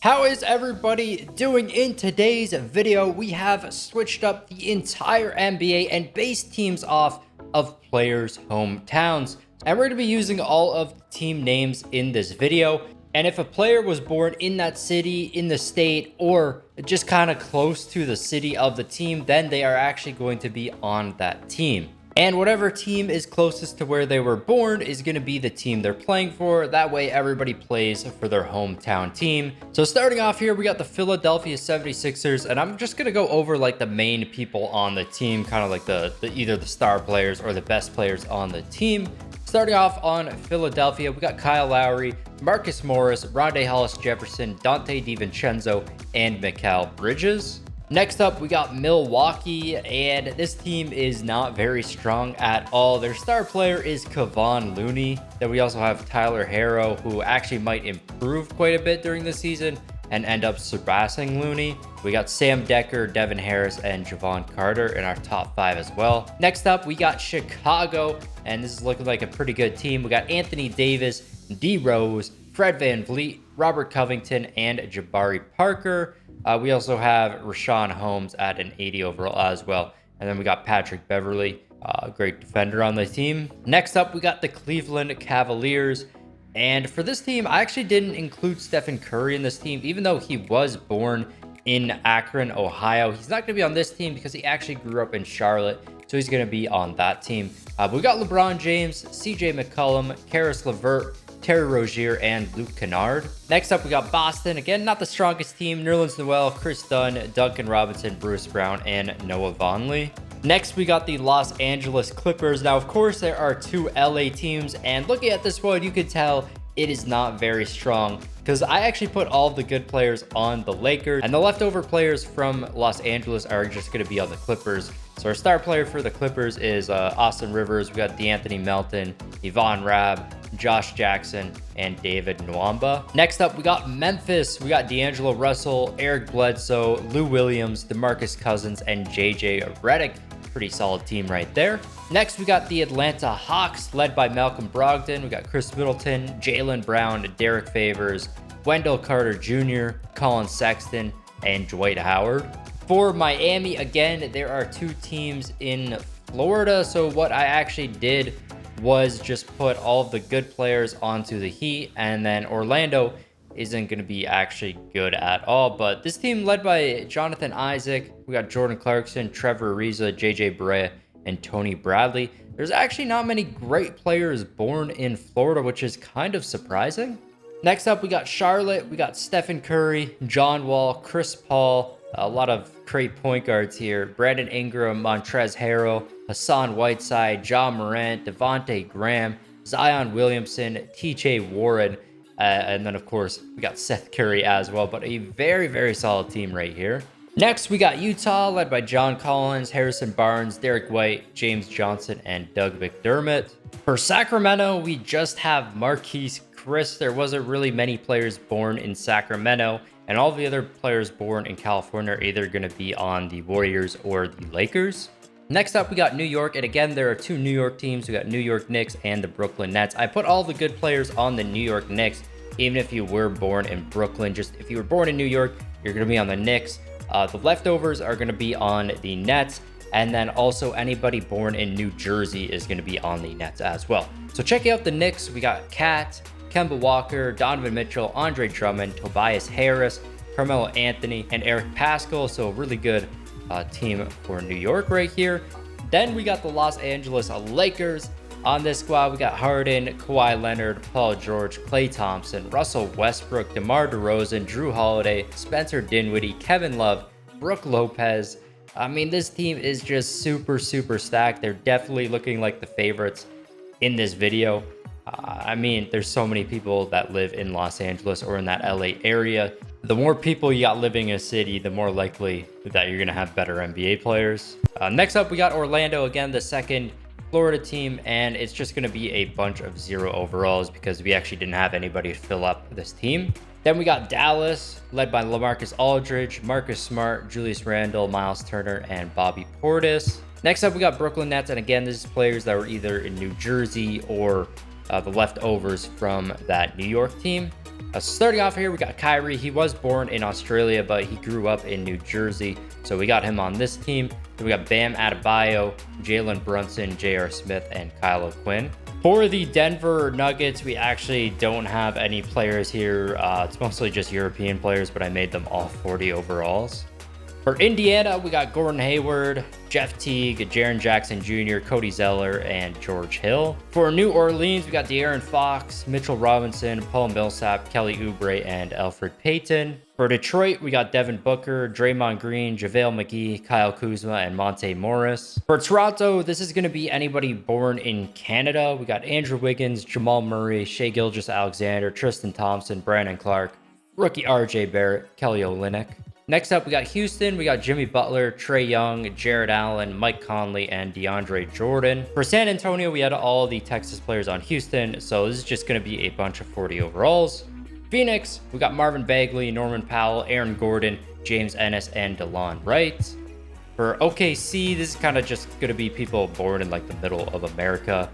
How is everybody doing? In today's video, we have switched up the entire NBA and based teams off of players' hometowns. And we're going to be using all of the team names in this video. And if a player was born in that city, in the state, or just kind of close to the city of the team, then they are actually going to be on that team. And whatever team is closest to where they were born is going to be the team they're playing for. That way, everybody plays for their hometown team. So starting off here, we got the Philadelphia 76ers. And I'm just going to go over like the main people on the team, kind of like the either the star players or the best players on the team. Starting off on Philadelphia, we got Kyle Lowry, Marcus Morris, Rondae Hollis-Jefferson, Dante DiVincenzo, and Mikal Bridges. Next up, we got Milwaukee, and this team is not very strong at all. Their star player is Kevon Looney. Then we also have Tyler Herro, who actually might improve quite a bit during the season and end up surpassing Looney. We got Sam Decker, Devin Harris, and Javon Carter in our top 5 as well. Next up, we got Chicago, and this is looking like a pretty good team. We got Anthony Davis, D Rose, Fred VanVleet, Robert Covington, and Jabari Parker. We also have Rashawn Holmes at an 80 overall as well. And then we got Patrick Beverley, a great defender on the team. Next up, we got the Cleveland Cavaliers. And for this team, I actually didn't include Stephen Curry in this team, even though he was born in Akron, Ohio. He's not going to be on this team because he actually grew up in Charlotte. So he's going to be on that team. We got LeBron James, CJ McCollum, Karis LeVert, Terry Rozier, and Luke Kennard. Next up, we got Boston. Again, not the strongest team. Nerlens Noel, Chris Dunn, Duncan Robinson, Bruce Brown, and Noah Vonleh. Next, we got the Los Angeles Clippers. Now, of course, there are 2 LA teams, and looking at this one, you can tell it is not very strong because I actually put all of the good players on the Lakers, and the leftover players from Los Angeles are just going to be on the Clippers. So our star player for the Clippers is Austin Rivers. We got DeAnthony Melton, Yvonne Rabb, Josh Jackson, and David Nwamba. Next up, we got Memphis. We got D'Angelo Russell, Eric Bledsoe, Lou Williams, DeMarcus Cousins, and JJ Redick. Pretty solid team right there. Next, we got the Atlanta Hawks, led by Malcolm Brogdon. We got Chris Middleton, Jaylen Brown, Derek Favors, Wendell Carter Jr., Colin Sexton, and Dwight Howard. For Miami, again, there are 2 teams in Florida. So what I actually did was just put all of the good players onto the Heat, and then Orlando isn't going to be actually good at all. But this team led by Jonathan Isaac, we got Jordan Clarkson, Trevor Ariza, JJ Barea, and Tony Bradley. There's actually not many great players born in Florida, which is kind of surprising. Next up, we got Charlotte. We got Stephen Curry, John Wall, Chris Paul, a lot of great point guards here. Brandon Ingram, Montrezl Harrell, Hassan Whiteside, John Morant, Devontae Graham, Zion Williamson, TJ Warren, and then, of course, we got Seth Curry as well, but a very, very solid team right here. Next, we got Utah, led by John Collins, Harrison Barnes, Derek White, James Johnson, and Doug McDermott. For Sacramento, we just have Marquise Chris. There wasn't really many players born in Sacramento, and all the other players born in California are either going to be on the Warriors or the Lakers. Next up, we got New York, and again, there are 2 New York teams. We got New York Knicks and the Brooklyn Nets. I put all the good players on the New York Knicks, even if you were born in Brooklyn. Just if you were born in New York, you're going to be on the Knicks. The leftovers are going to be on the Nets, and then also anybody born in New Jersey is going to be on the Nets as well. So check out the Knicks. We got Kat, Kemba Walker, Donovan Mitchell, Andre Drummond, Tobias Harris, Carmelo Anthony, and Eric Paschall. So a really good team for New York right here. Then we got the Los Angeles Lakers. On this squad, we got Harden, Kawhi Leonard, Paul George, Klay Thompson, Russell Westbrook, DeMar DeRozan, Drew Holiday, Spencer Dinwiddie, Kevin Love, Brooke Lopez. I mean, this team is just super, super stacked. They're definitely looking like the favorites in this video. I mean, there's so many people that live in Los Angeles or in that LA area. The more people you got living in a city, the more likely that you're going to have better NBA players. Next up, we got Orlando, again, the second Florida team, and it's just going to be a bunch of 0 overalls because we actually didn't have anybody to fill up this team. Then we got Dallas, led by LaMarcus Aldridge, Marcus Smart, Julius Randle, Miles Turner, and Bobby Portis. Next up, we got Brooklyn Nets, and again, this is players that were either in New Jersey or the leftovers from that New York team. Starting off here, we got Kyrie. He was born in Australia, but he grew up in New Jersey, so we got him on this team. Then we got Bam Adebayo, Jalen Brunson, J.R. Smith, and Kyle O'Quinn. For the Denver Nuggets, we actually don't have any players here. It's mostly just European players, but I made them all 40 overalls. For Indiana, we got Gordon Hayward, Jeff Teague, Jaren Jackson Jr., Cody Zeller, and George Hill. For New Orleans, we got De'Aaron Fox, Mitchell Robinson, Paul Millsap, Kelly Oubre, and Alfred Payton. For Detroit, we got Devin Booker, Draymond Green, JaVale McGee, Kyle Kuzma, and Monte Morris. For Toronto, this is going to be anybody born in Canada. We got Andrew Wiggins, Jamal Murray, Shai Gilgeous-Alexander, Tristan Thompson, Brandon Clark, rookie RJ Barrett, Kelly Olynyk. Next up, we got Houston. We got Jimmy Butler, Trae Young, Jared Allen, Mike Conley, and DeAndre Jordan. For San Antonio, we had all the Texas players on Houston, so this is just going to be a bunch of 40 overalls. Phoenix, we got Marvin Bagley, Norman Powell, Aaron Gordon, James Ennis, and DeLon Wright. For OKC, this is kind of just going to be people born in like the middle of America,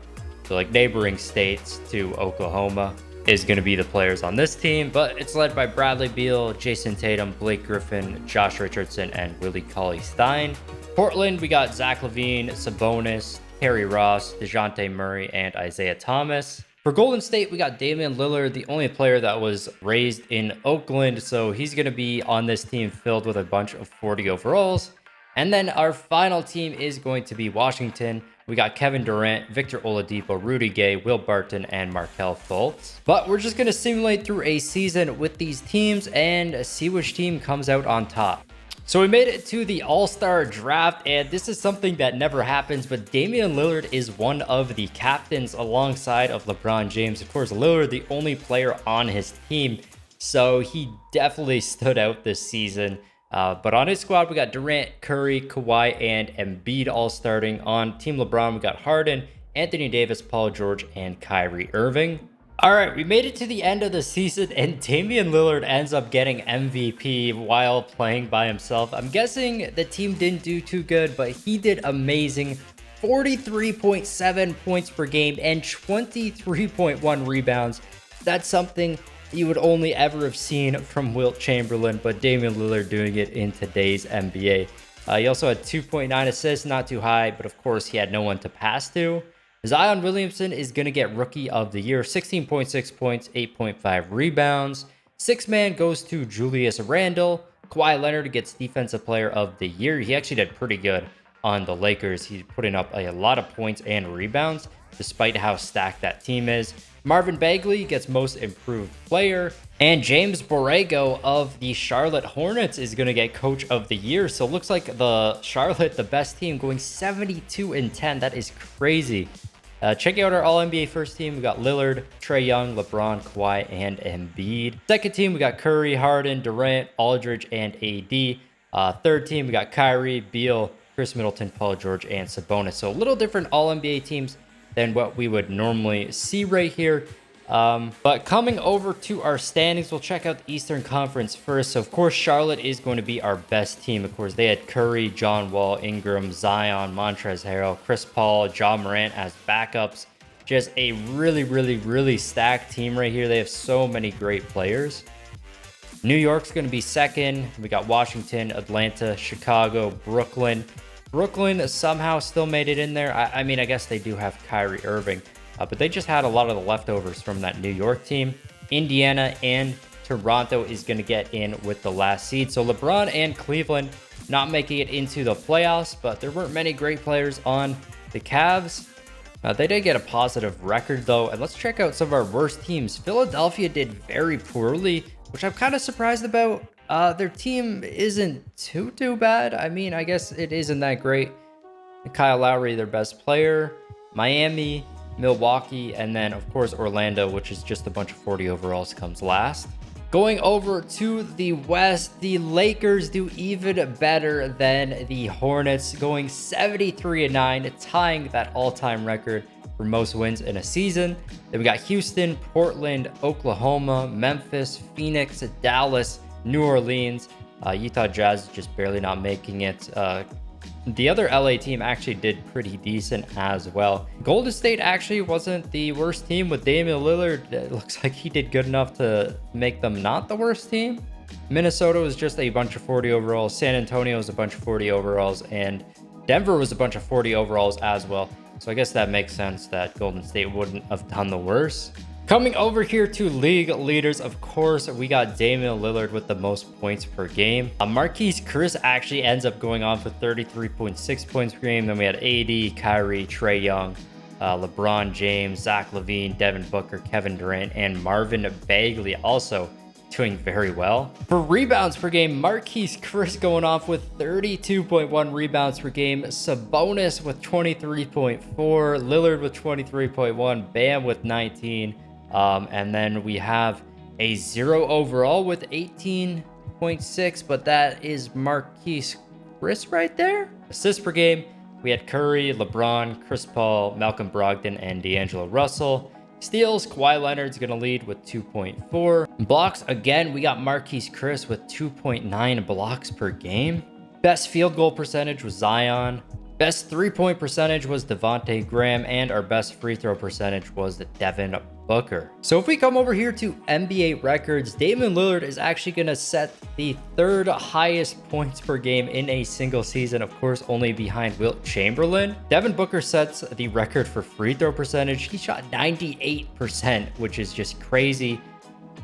so like neighboring states to Oklahoma is going to be the players on this team, but it's led by Bradley Beal, Jason Tatum, Blake Griffin, Josh Richardson, and Willie Cauley-Stein. Portland, we got Zach LaVine, Sabonis, Terry Ross, DeJounte Murray, and Isaiah Thomas. For Golden State, we got Damian Lillard, the only player that was raised in Oakland, so he's going to be on this team filled with a bunch of 40 overalls. And then our final team is going to be Washington. We got Kevin Durant, Victor Oladipo, Rudy Gay, Will Barton, and Markelle Fultz. But we're just going to simulate through a season with these teams and see which team comes out on top. So we made it to the All-Star Draft, and this is something that never happens, but Damian Lillard is one of the captains alongside of LeBron James. Of course, Lillard, the only player on his team, so he definitely stood out this season. But on his squad, we got Durant, Curry, Kawhi, and Embiid all starting. On Team LeBron, we got Harden, Anthony Davis, Paul George, and Kyrie Irving. All right, we made it to the end of the season, and Damian Lillard ends up getting MVP while playing by himself. I'm guessing the team didn't do too good, but he did amazing. 43.7 points per game and 23.1 rebounds. That's something you would only ever have seen from Wilt Chamberlain, but Damian Lillard doing it in today's NBA. He also had 2.9 assists, not too high, but of course he had no one to pass to. Zion Williamson is going to get Rookie of the Year, 16.6 points, 8.5 rebounds. Sixth man goes to Julius Randle. Kawhi Leonard gets Defensive Player of the Year. He actually did pretty good on the Lakers. He's putting up a lot of points and rebounds, despite how stacked that team is. Marvin Bagley gets Most Improved Player. And James Borrego of the Charlotte Hornets is going to get Coach of the Year. So it looks like the Charlotte, the best team, going 72-10. That is crazy. Check out our All-NBA first team. We got Lillard, Trae Young, LeBron, Kawhi, and Embiid. Second team, we got Curry, Harden, Durant, Aldridge, and AD. Third team, we got Kyrie, Beal, Chris Middleton, Paul George, and Sabonis. So a little different All-NBA teams than what we would normally see right here. But coming over to our standings, we'll check out the Eastern Conference first. So, of course, Charlotte is going to be our best team. Of course, they had Curry, John Wall, Ingram, Zion, Montrezl Harrell, Chris Paul, Ja Morant as backups. Just a really stacked team right here. They have so many great players. New York's going to be second. We got Washington, Atlanta, Chicago, Brooklyn. Brooklyn somehow still made it in there. I mean, I guess they do have Kyrie Irving. But they just had a lot of the leftovers from that New York team. Indiana and Toronto is going to get in with the last seed. So LeBron and Cleveland not making it into the playoffs, but there weren't many great players on the Cavs. They did get a positive record, though. And let's check out some of our worst teams. Philadelphia did very poorly, which I'm kind of surprised about. Their team isn't too bad. I mean, I guess it isn't that great. Kyle Lowry, their best player. Miami, Milwaukee, and then of course Orlando, which is just a bunch of 40 overalls, comes last. Going over to the West, the Lakers do even better than the Hornets, going 73-9, tying that all-time record for most wins in a season. Then we got Houston, Portland, Oklahoma, Memphis, Phoenix, Dallas, New Orleans, Utah Jazz just barely not making it. The other LA team actually did pretty decent as well. Golden State actually wasn't the worst team with Damian Lillard. It looks like he did good enough to make them not the worst team. Minnesota was just a bunch of 40 overalls. San Antonio was a bunch of 40 overalls. And Denver was a bunch of 40 overalls as well. So I guess that makes sense that Golden State wouldn't have done the worst. Coming over here to league leaders, of course, we got Damian Lillard with the most points per game. Marquise Chris actually ends up going on for 33.6 points per game. Then we had AD, Kyrie, Trae Young, LeBron James, Zach LaVine, Devin Booker, Kevin Durant, and Marvin Bagley also doing very well. For rebounds per game, Marquise Chris going off with 32.1 rebounds per game, Sabonis with 23.4, Lillard with 23.1, Bam with 19. And then we have a 0 overall with 18.6, but that is Marquise Chris right there. Assists per game, we had Curry, LeBron, Chris Paul, Malcolm Brogdon, and D'Angelo Russell. Steals, Kawhi Leonard's going to lead with 2.4. Blocks, again, we got Marquise Chris with 2.9 blocks per game. Best field goal percentage was Zion. Best three-point percentage was Devontae Graham, and our best free throw percentage was Devin Booker. So if we come over here to NBA records, Damian Lillard is actually going to set the third highest points per game in a single season, of course, only behind Wilt Chamberlain. Devin Booker sets the record for free throw percentage. He shot 98%, which is just crazy.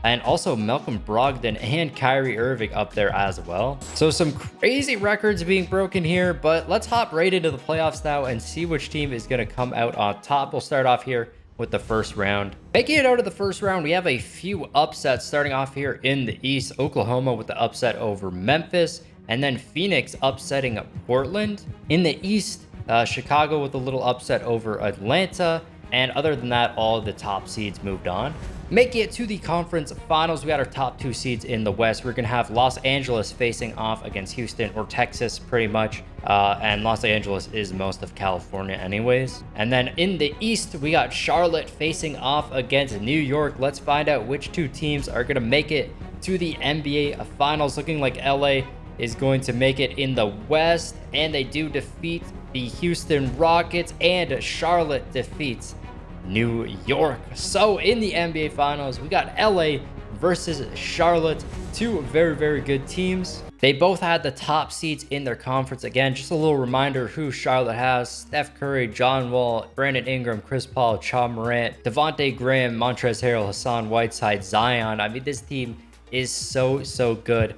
And also Malcolm Brogdon and Kyrie Irving up there as well. So some crazy records being broken here, but let's hop right into the playoffs now and see which team is going to come out on top. We'll start off here with the first round. Making it out of the first round, we have a few upsets starting off here in the East. Oklahoma with the upset over Memphis, and then Phoenix upsetting Portland. In the East, Chicago with a little upset over Atlanta. And other than that, all of the top seeds moved on. Making it to the conference finals, we got our top two seeds in the West. We're going to have Los Angeles facing off against Houston, or Texas pretty much. And Los Angeles is most of California anyways. And then in the East, we got Charlotte facing off against New York. Let's find out which two teams are going to make it to the NBA finals. Looking like LA is going to make it in the West, and they do defeat the Houston Rockets, and Charlotte defeats New York. So in the NBA finals, we got LA versus Charlotte, two very, very good teams. They both had the top seeds in their conference. Again, just a little reminder who Charlotte has: Steph Curry, John Wall, Brandon Ingram, Chris Paul, Ja Morant, Devontae Graham, Montrezl Harrell, Hassan Whiteside, Zion. I mean, this team is so good.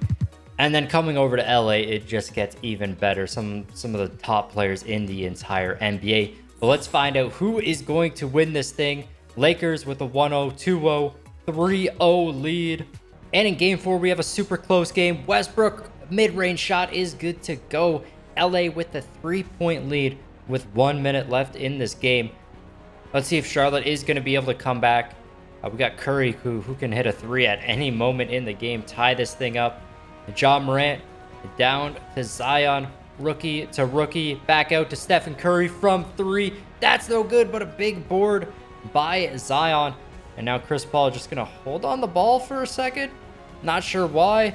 And then coming over to LA, it just gets even better. Some of the top players in the entire NBA. But let's find out who is going to win this thing. Lakers with a 1-0, 2-0, 3-0 lead. And in game 4, we have a super close game. Westbrook mid-range shot is good to go. LA with the 3-point lead with 1 minute left in this game. Let's see if Charlotte is going to be able to come back. We got Curry who can hit a 3 at any moment in the game, tie this thing up. Ja Morant down to Zion. Rookie to rookie, back out to Stephen Curry from 3. That's no good, but a big board by Zion. And now Chris Paul just gonna hold on the ball for a second. Not sure why.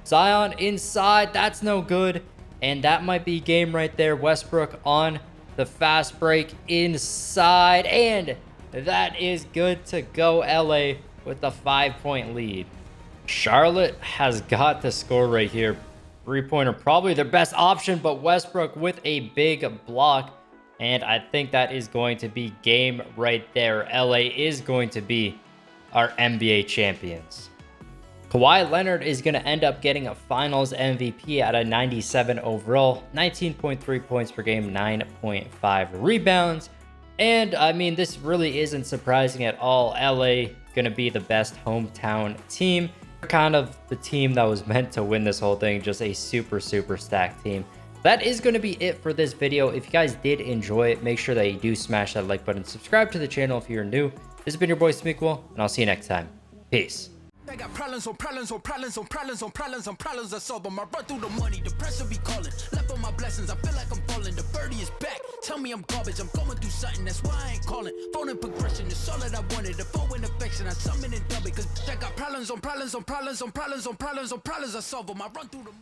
Zion inside, that's no good. And that might be game right there. Westbrook on the fast break inside, and that is good to go. LA with the 5-point lead. Charlotte has got the score right here. Three-pointer probably their best option, but Westbrook with a big block, and I think that is going to be game right there. LA is going to be our NBA champions. Kawhi Leonard is going to end up getting a finals MVP at a 97 overall, 19.3 points per game, 9.5 rebounds. And I mean, this really isn't surprising at all. LA going to be the best hometown team. Kind of the team that was meant to win this whole thing, just a super stacked team. That is going to be it for this video. If you guys did enjoy it, make sure that you do smash that like button, subscribe to the channel if you're new. This has been your boy Smequle, and I'll see you next time. Peace. I got problems on problems on problems on problems on problems on problems I solve them. I run through the money, the pressure be calling. Left on my blessings, I feel like I'm falling. The birdie is back, tell me I'm garbage. I'm going through something, that's why I ain't calling. Phone and progression, it's all that I wanted. The phone in affection, I summon and dub it. Cause I got problems on problems on problems on problems on problems on problems I solve them. I run through the